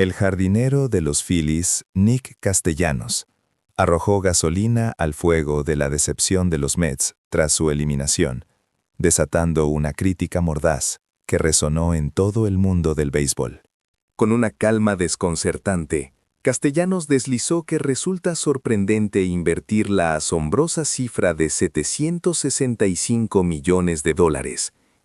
El jardinero de los Phillies, Nick Castellanos, arrojó gasolina al fuego de la decepción de los Mets tras su eliminación, desatando una crítica mordaz que resonó en todo el mundo del béisbol. Con una calma desconcertante, Castellanos deslizó que resulta sorprendente invertir la asombrosa cifra de $765 millones,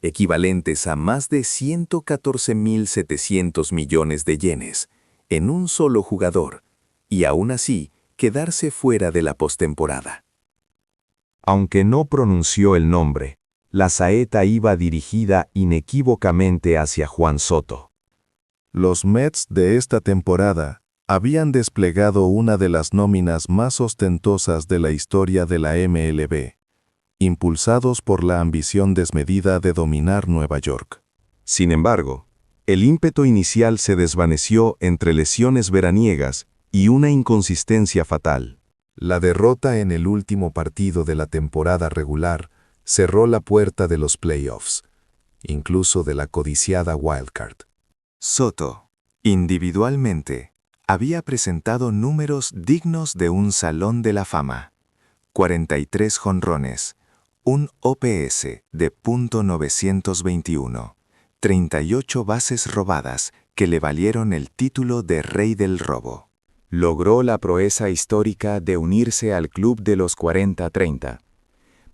equivalentes a más de 114.700 millones de yenes, en un solo jugador, y aún así quedarse fuera de la postemporada. Aunque no pronunció el nombre, la saeta iba dirigida inequívocamente hacia Juan Soto. Los Mets de esta temporada habían desplegado una de las nóminas más ostentosas de la historia de la MLB, impulsados por la ambición desmedida de dominar Nueva York. Sin embargo, el ímpetu inicial se desvaneció entre lesiones veraniegas y una inconsistencia fatal. La derrota en el último partido de la temporada regular cerró la puerta de los playoffs, incluso de la codiciada wildcard. Soto, individualmente, había presentado números dignos de un salón de la fama. 43 jonrones, un OPS de .921, 38 bases robadas que le valieron el título de Rey del Robo. Logró la proeza histórica de unirse al club de los 40-30,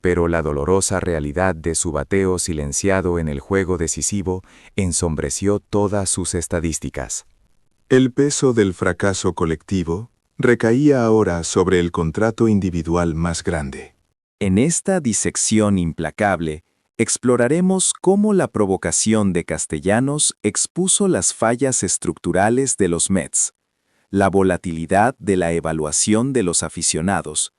pero la dolorosa realidad de su bateo silenciado en el juego decisivo ensombreció todas sus estadísticas. El peso del fracaso colectivo recaía ahora sobre el contrato individual más grande. En esta disección implacable, exploraremos cómo la provocación de Castellanos expuso las fallas estructurales de los Mets, la volatilidad de la evaluación de los aficionados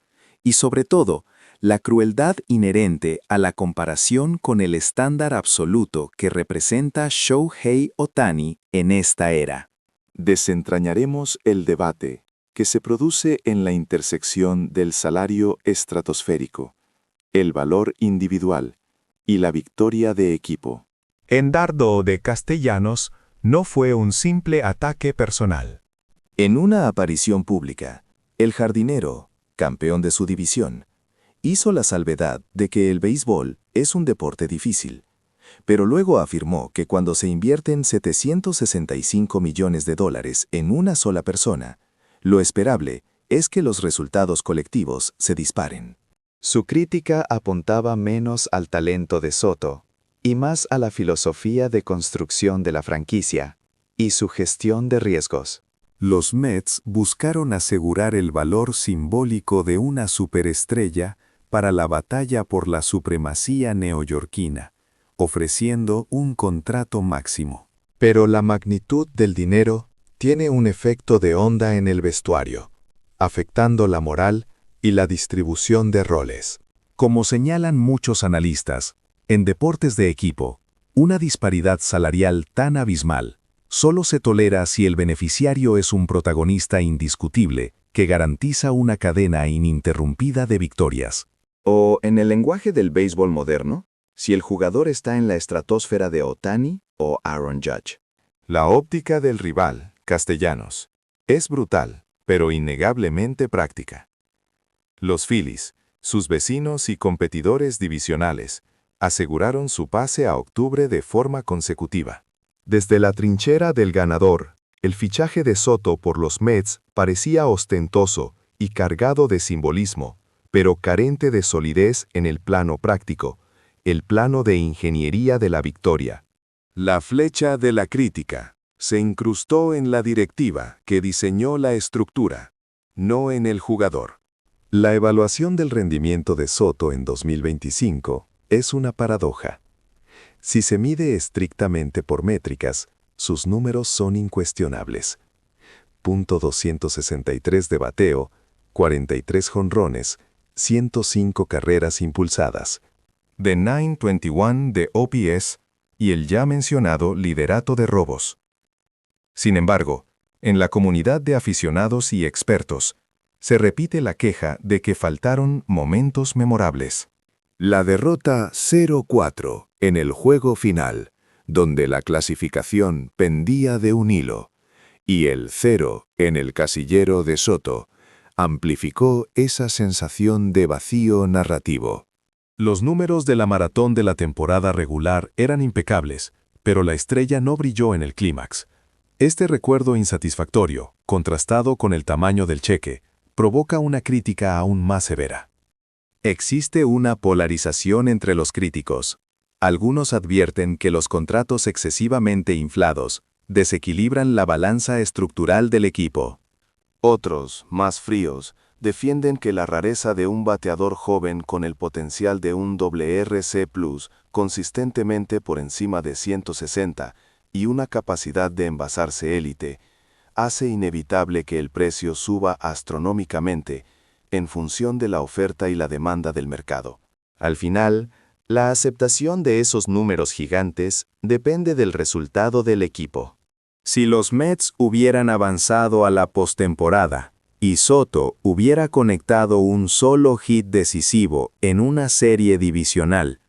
y, sobre todo, la crueldad inherente a la comparación con el estándar absoluto que representa Shohei Ohtani en esta era. Desentrañaremos el debate que se produce en la intersección del salario estratosférico, el valor individual y la victoria de equipo. El dardo de Castellanos no fue un simple ataque personal. En una aparición pública, el jardinero, campeón de su división, hizo la salvedad de que el béisbol es un deporte difícil, pero luego afirmó que cuando se invierten $765 millones en una sola persona, lo esperable es que los resultados colectivos se disparen. Su crítica apuntaba menos al talento de Soto y más a la filosofía de construcción de la franquicia y su gestión de riesgos. Los Mets buscaron asegurar el valor simbólico de una superestrella para la batalla por la supremacía neoyorquina, ofreciendo un contrato máximo. Pero la magnitud del dinero tiene un efecto de onda en el vestuario, afectando la moral y la distribución de roles. Como señalan muchos analistas, en deportes de equipo, una disparidad salarial tan abismal solo se tolera si el beneficiario es un protagonista indiscutible que garantiza una cadena ininterrumpida de victorias. O, en el lenguaje del béisbol moderno, si el jugador está en la estratosfera de Ohtani o Aaron Judge. La óptica del rival, Castellanos, es brutal, pero innegablemente práctica. Los Phillies, sus vecinos y competidores divisionales, aseguraron su pase a octubre de forma consecutiva. Desde la trinchera del ganador, el fichaje de Soto por los Mets parecía ostentoso y cargado de simbolismo, pero carente de solidez en el plano práctico, el plano de ingeniería de la victoria. La flecha de la crítica se incrustó en la directiva que diseñó la estructura, no en el jugador. La evaluación del rendimiento de Soto en 2025 es una paradoja. Si se mide estrictamente por métricas, sus números son incuestionables. .263 de bateo, 43 jonrones, 105 carreras impulsadas, de .921 de OPS y el ya mencionado liderato de robos. Sin embargo, en la comunidad de aficionados y expertos, se repite la queja de que faltaron momentos memorables. La derrota 0-4 en el juego final, donde la clasificación pendía de un hilo, y el 0 en el casillero de Soto amplificó esa sensación de vacío narrativo. Los números de la maratón de la temporada regular eran impecables, pero la estrella no brilló en el clímax. Este recuerdo insatisfactorio, contrastado con el tamaño del cheque, provoca una crítica aún más severa. Existe una polarización entre los críticos. Algunos advierten que los contratos excesivamente inflados desequilibran la balanza estructural del equipo. Otros, más fríos, defienden que la rareza de un bateador joven con el potencial de un WRC+, consistentemente por encima de 160, y una capacidad de envasarse élite, hace inevitable que el precio suba astronómicamente en función de la oferta y la demanda del mercado. Al final, la aceptación de esos números gigantes depende del resultado del equipo. Si los Mets hubieran avanzado a la postemporada y Soto hubiera conectado un solo hit decisivo en una serie divisional,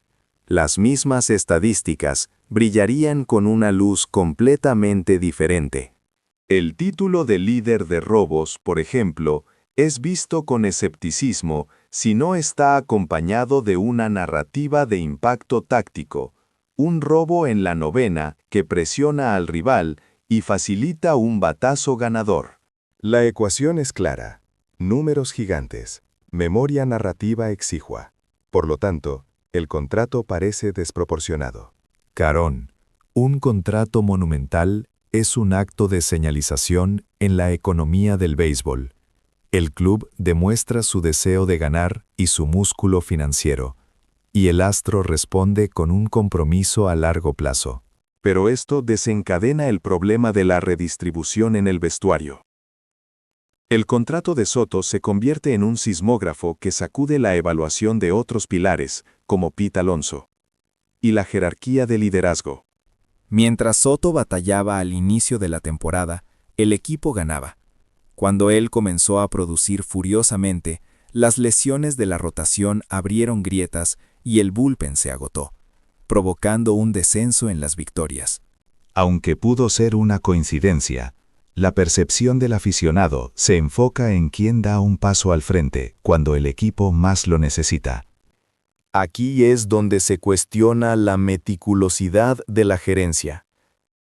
las mismas estadísticas brillarían con una luz completamente diferente. El título de líder de robos, por ejemplo, es visto con escepticismo si no está acompañado de una narrativa de impacto táctico, un robo en la novena que presiona al rival y facilita un batazo ganador. La ecuación es clara: números gigantes, memoria narrativa exigua. Por lo tanto, el contrato parece desproporcionado. Carón, un contrato monumental es un acto de señalización en la economía del béisbol. El club demuestra su deseo de ganar y su músculo financiero, y el astro responde con un compromiso a largo plazo. Pero esto desencadena el problema de la redistribución en el vestuario. El contrato de Soto se convierte en un sismógrafo que sacude la evaluación de otros pilares, como Pete Alonso, y la jerarquía de liderazgo. Mientras Soto batallaba al inicio de la temporada, el equipo ganaba. Cuando él comenzó a producir furiosamente, las lesiones de la rotación abrieron grietas y el bullpen se agotó, provocando un descenso en las victorias. Aunque pudo ser una coincidencia, la percepción del aficionado se enfoca en quién da un paso al frente cuando el equipo más lo necesita. Aquí es donde se cuestiona la meticulosidad de la gerencia.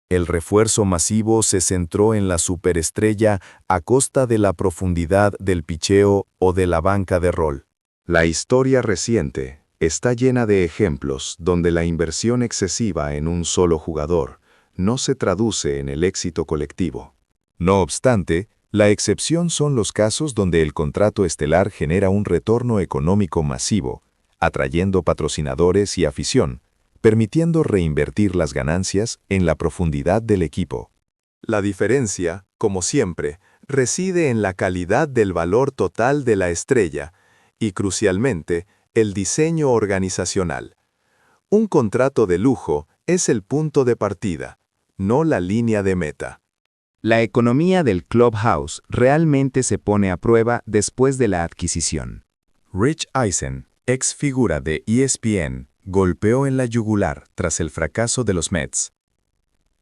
El refuerzo masivo se centró en la superestrella a costa de la profundidad del picheo o de la banca de rol. La historia reciente está llena de ejemplos donde la inversión excesiva en un solo jugador no se traduce en el éxito colectivo. No obstante, la excepción son los casos donde el contrato estelar genera un retorno económico masivo, atrayendo patrocinadores y afición, permitiendo reinvertir las ganancias en la profundidad del equipo. La diferencia, como siempre, reside en la calidad del valor total de la estrella y, crucialmente, el diseño organizacional. Un contrato de lujo es el punto de partida, no la línea de meta. La economía del clubhouse realmente se pone a prueba después de la adquisición. Rich Eisen, ex figura de ESPN, golpeó en la yugular tras el fracaso de los Mets.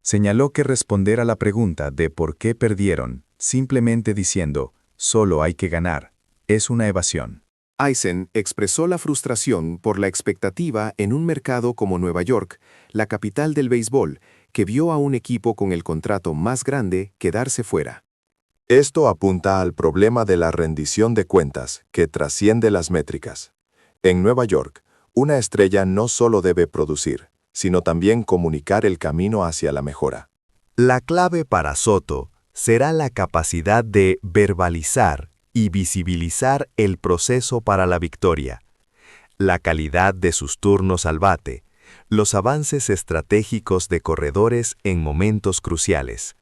Señaló que responder a la pregunta de por qué perdieron, simplemente diciendo, solo hay que ganar, es una evasión. Eisen expresó la frustración por la expectativa en un mercado como Nueva York, la capital del béisbol, que vio a un equipo con el contrato más grande quedarse fuera. Esto apunta al problema de la rendición de cuentas, que trasciende las métricas. En Nueva York, una estrella no solo debe producir, sino también comunicar el camino hacia la mejora. La clave para Soto será la capacidad de verbalizar y visibilizar el proceso para la victoria, la calidad de sus turnos al bate, los avances estratégicos de corredores en momentos cruciales.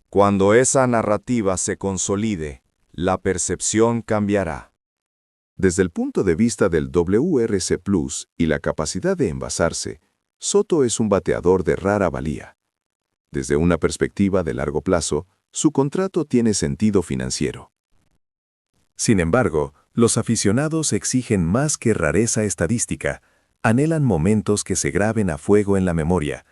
Cuando esa narrativa se consolide, la percepción cambiará. Desde el punto de vista del WRC+ y la capacidad de envasarse, Soto es un bateador de rara valía. Desde una perspectiva de largo plazo, su contrato tiene sentido financiero. Sin embargo, los aficionados exigen más que rareza estadística, anhelan momentos que se graben a fuego en la memoria.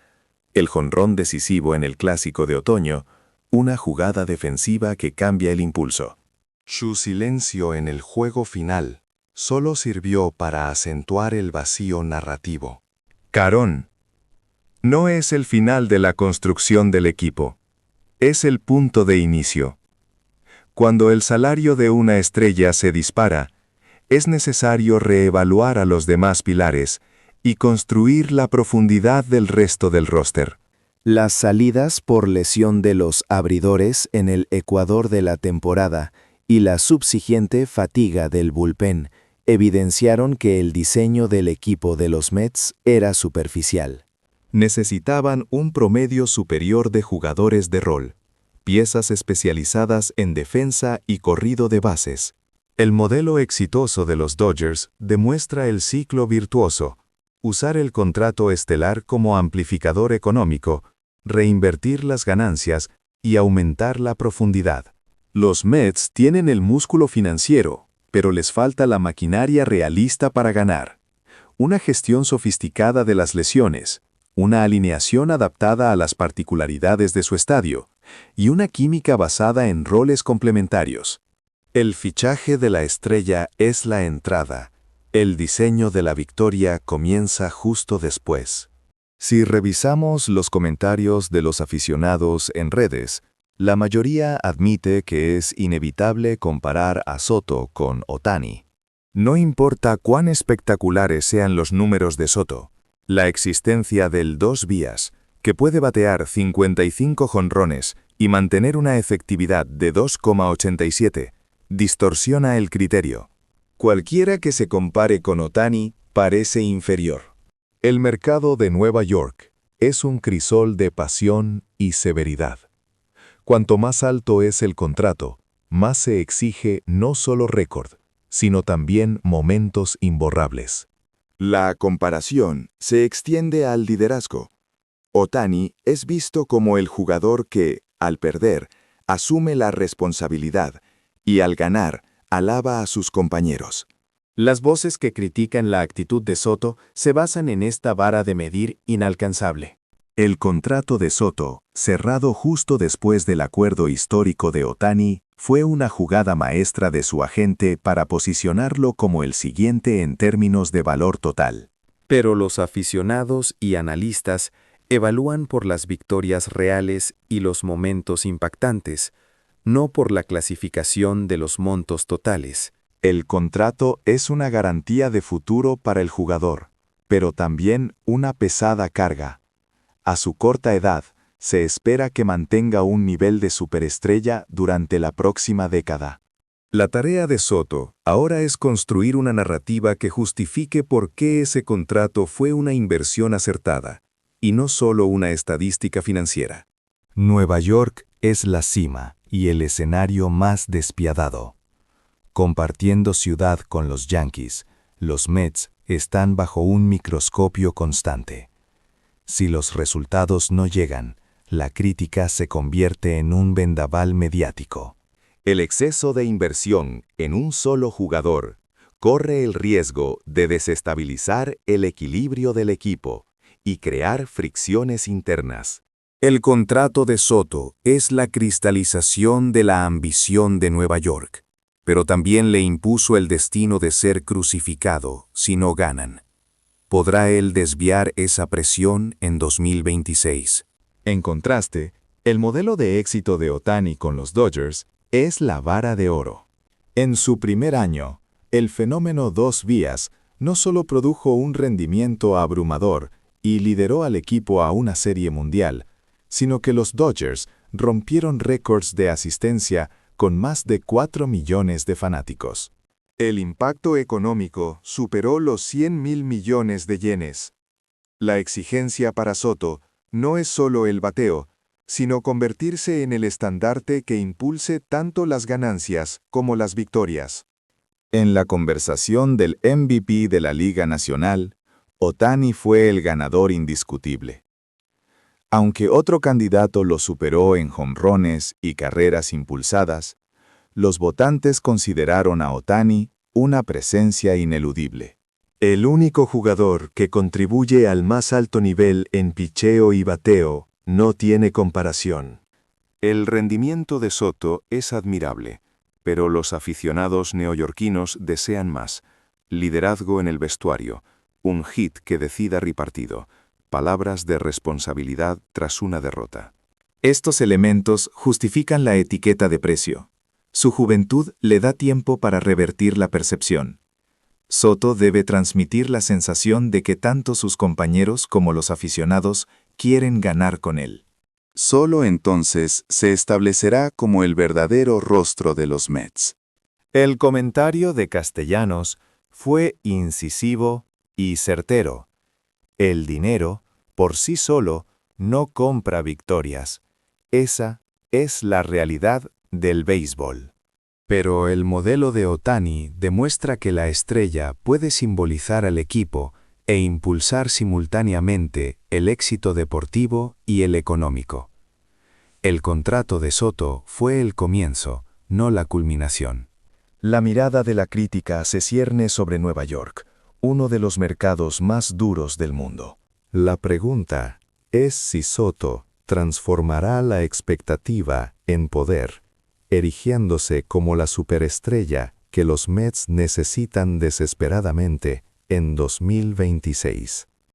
El jonrón decisivo en el Clásico de Otoño, una jugada defensiva que cambia el impulso. Su silencio en el juego final solo sirvió para acentuar el vacío narrativo. Carón. No es el final de la construcción del equipo. Es el punto de inicio. Cuando el salario de una estrella se dispara, es necesario reevaluar a los demás pilares y construir la profundidad del resto del roster. Las salidas por lesión de los abridores en el ecuador de la temporada y la subsiguiente fatiga del bullpen evidenciaron que el diseño del equipo de los Mets era superficial. Necesitaban un promedio superior de jugadores de rol, piezas especializadas en defensa y corrido de bases. El modelo exitoso de los Dodgers demuestra el ciclo virtuoso: usar el contrato estelar como amplificador económico, reinvertir las ganancias y aumentar la profundidad. Los Mets tienen el músculo financiero, pero les falta la maquinaria realista para ganar. Una gestión sofisticada de las lesiones, una alineación adaptada a las particularidades de su estadio, y una química basada en roles complementarios. El fichaje de la estrella es la entrada. El diseño de la victoria comienza justo después. Si revisamos los comentarios de los aficionados en redes, la mayoría admite que es inevitable comparar a Soto con Ohtani. No importa cuán espectaculares sean los números de Soto, la existencia del dos vías, que puede batear 55 jonrones y mantener una efectividad de 2,87, distorsiona el criterio. Cualquiera que se compare con Ohtani parece inferior. El mercado de Nueva York es un crisol de pasión y severidad. Cuanto más alto es el contrato, más se exige no solo récord, sino también momentos imborrables. La comparación se extiende al liderazgo. Ohtani es visto como el jugador que, al perder, asume la responsabilidad y al ganar, alaba a sus compañeros. Las voces que critican la actitud de Soto se basan en esta vara de medir inalcanzable. El contrato de Soto, cerrado justo después del acuerdo histórico de Ohtani, fue una jugada maestra de su agente para posicionarlo como el siguiente en términos de valor total. Pero los aficionados y analistas evalúan por las victorias reales y los momentos impactantes, no por la clasificación de los montos totales. El contrato es una garantía de futuro para el jugador, pero también una pesada carga. A su corta edad, se espera que mantenga un nivel de superestrella durante la próxima década. La tarea de Soto ahora es construir una narrativa que justifique por qué ese contrato fue una inversión acertada, y no solo una estadística financiera. Nueva York es la cima y el escenario más despiadado. Compartiendo ciudad con los Yankees, los Mets están bajo un microscopio constante. Si los resultados no llegan, la crítica se convierte en un vendaval mediático. El exceso de inversión en un solo jugador corre el riesgo de desestabilizar el equilibrio del equipo y crear fricciones internas. El contrato de Soto es la cristalización de la ambición de Nueva York, pero también le impuso el destino de ser crucificado si no ganan. ¿Podrá él desviar esa presión en 2026? En contraste, el modelo de éxito de Ohtani con los Dodgers es la vara de oro. En su primer año, el fenómeno dos vías no solo produjo un rendimiento abrumador y lideró al equipo a una serie mundial, sino que los Dodgers rompieron récords de asistencia con más de 4 millones de fanáticos. El impacto económico superó los 100.000 millones de yenes. La exigencia para Soto no es solo el bateo, sino convertirse en el estandarte que impulse tanto las ganancias como las victorias. En la conversación del MVP de la Liga Nacional, Ohtani fue el ganador indiscutible. Aunque otro candidato lo superó en jonrones y carreras impulsadas, los votantes consideraron a Ohtani una presencia ineludible. El único jugador que contribuye al más alto nivel en picheo y bateo no tiene comparación. El rendimiento de Soto es admirable, pero los aficionados neoyorquinos desean más: liderazgo en el vestuario, un hit que decida ripartido, palabras de responsabilidad tras una derrota. Estos elementos justifican la etiqueta de precio. Su juventud le da tiempo para revertir la percepción. Soto debe transmitir la sensación de que tanto sus compañeros como los aficionados quieren ganar con él. Solo entonces se establecerá como el verdadero rostro de los Mets. El comentario de Castellanos fue incisivo y certero. El dinero, por sí solo, no compra victorias. Esa es la realidad del béisbol. Pero el modelo de Ohtani demuestra que la estrella puede simbolizar al equipo e impulsar simultáneamente el éxito deportivo y el económico. El contrato de Soto fue el comienzo, no la culminación. La mirada de la crítica se cierne sobre Nueva York, uno de los mercados más duros del mundo. La pregunta es si Soto transformará la expectativa en poder, erigiéndose como la superestrella que los Mets necesitan desesperadamente en 2026.